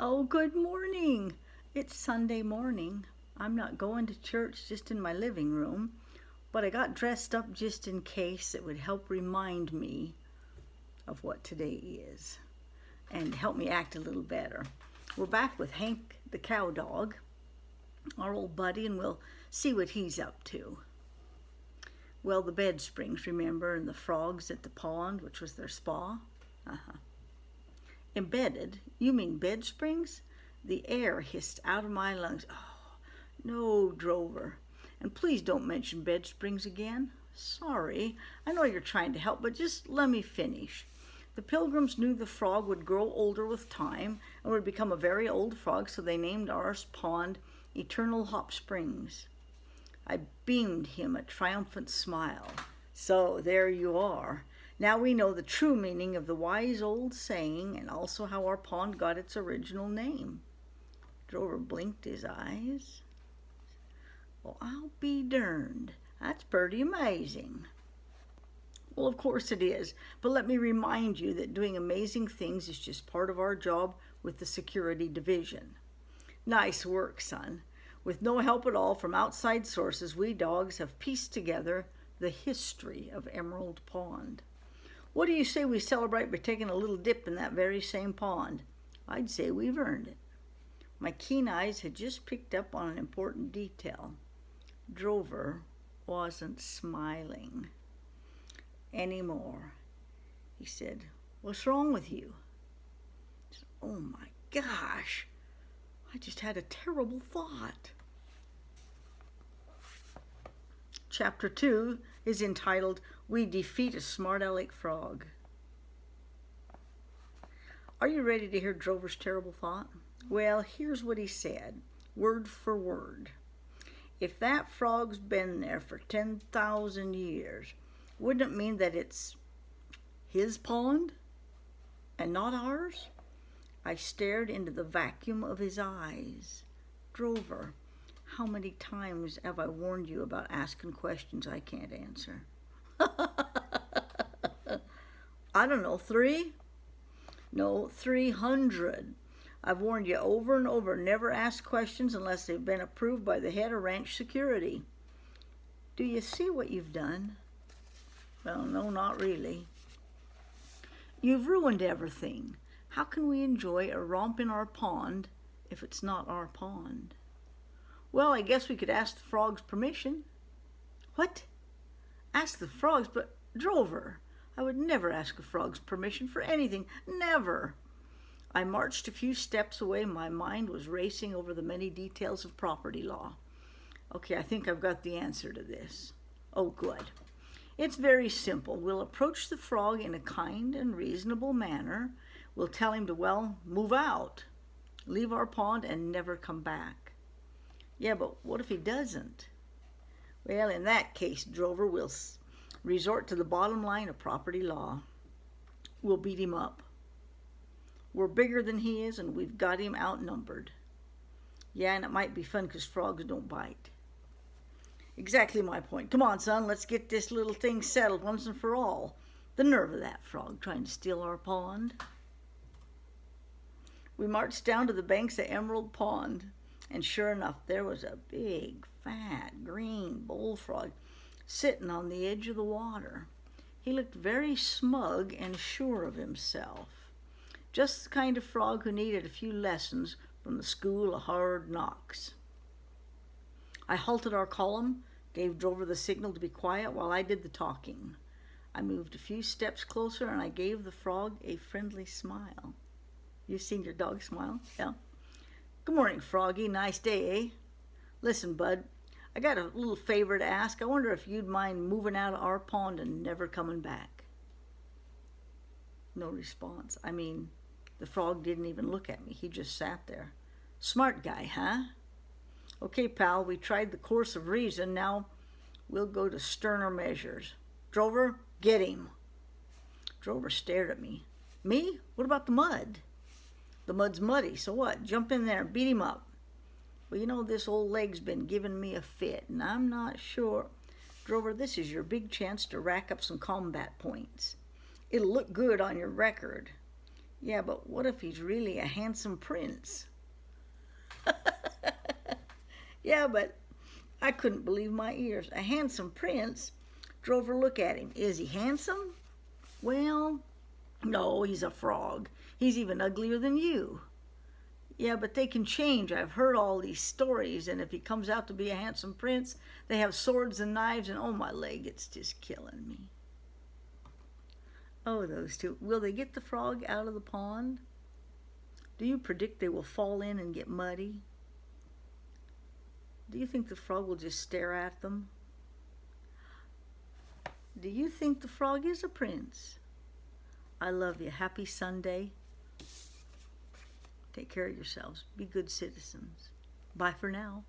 Oh, good morning. It's Sunday morning. I'm not going to church, just in my living room, but I got dressed up just in case it would help remind me of what today is and help me act a little better. We're back with Hank the cow dog, our old buddy, and we'll see what he's up to. Well, the bed springs, remember, and the frogs at the pond, which was their spa? Embedded? You mean bed springs? The air hissed out of my lungs. Oh, no, Drover. And please don't mention bed springs again. Sorry, I know you're trying to help, but just let me finish. The pilgrims knew the frog would grow older with time and would become a very old frog, so they named our pond Eternal Hop Springs. I beamed him a triumphant smile. So there you are. Now we know the true meaning of the wise old saying and also how our pond got its original name. Drover blinked his eyes. Well, I'll be darned. That's pretty amazing. Well, of course it is, but let me remind you that doing amazing things is just part of our job with the security division. Nice work, son. With no help at all from outside sources, we dogs have pieced together the history of Emerald Pond. What do you say we celebrate by taking a little dip in that very same pond? I'd say we've earned it. My keen eyes had just picked up on an important detail. Drover wasn't smiling anymore. He said, "What's wrong with you?" I said, "Oh my gosh, I just had a terrible thought." Chapter 2 is entitled, We Defeat a Smart Aleck Frog. Are you ready to hear Drover's terrible thought? Well, here's what he said, word for word. If that frog's been there for 10,000 years, wouldn't it mean that it's his pond and not ours? I stared into the vacuum of his eyes. Drover, how many times have I warned you about asking questions I can't answer? I don't know, 3? No, 300. I've warned you over and over, never ask questions unless they've been approved by the head of ranch security. Do you see what you've done? Well, no, not really. You've ruined everything. How can we enjoy a romp in our pond if it's not our pond? Well, I guess we could ask the frogs permission. What? Ask the frogs? But Drover, I would never ask a frog's permission for anything. Never. I marched a few steps away. My mind was racing over the many details of property law. Okay, I think I've got the answer to this. Oh, good. It's very simple. We'll approach the frog in a kind and reasonable manner. We'll tell him to, well, move out, leave our pond, and never come back. Yeah, but what if he doesn't? Well, in that case, Drover, we'll resort to the bottom line of property law. We'll beat him up. We're bigger than he is, and we've got him outnumbered. Yeah, and it might be fun because frogs don't bite. Exactly my point. Come on, son, let's get this little thing settled once and for all. The nerve of that frog trying to steal our pond. We marched down to the banks of Emerald Pond, and sure enough, there was a big, fat, green bullfrog sitting on the edge of the water. He looked very smug and sure of himself. Just the kind of frog who needed a few lessons from the school of hard knocks. I halted our column, gave Drover the signal to be quiet while I did the talking. I moved a few steps closer and I gave the frog a friendly smile. You've seen your dog smile? Yeah. Good morning, Froggy. Nice day, eh? Listen, bud, I got a little favor to ask. I wonder if you'd mind moving out of our pond and never coming back. No response. I mean, the frog didn't even look at me. He just sat there. Smart guy, huh? Okay, pal, we tried the course of reason. Now we'll go to sterner measures. Drover, get him. Drover stared at me. Me? What about the mud? The mud's muddy, so what? Jump in there and beat him up. Well, you know, this old leg's been giving me a fit, and I'm not sure. Drover, this is your big chance to rack up some combat points. It'll look good on your record. Yeah, but what if he's really a handsome prince? Yeah, but I couldn't believe my ears. A handsome prince? Drover, look at him. Is he handsome? Well, no, he's a frog. He's even uglier than you. Yeah, but they can change. I've heard all these stories, and if he comes out to be a handsome prince, they have swords and knives, and oh, my leg, it's just killing me. Oh, those two. Will they get the frog out of the pond? Do you predict they will fall in and get muddy? Do you think the frog will just stare at them? Do you think the frog is a prince? I love you. Happy Sunday. Take care of yourselves. Be good citizens. Bye for now.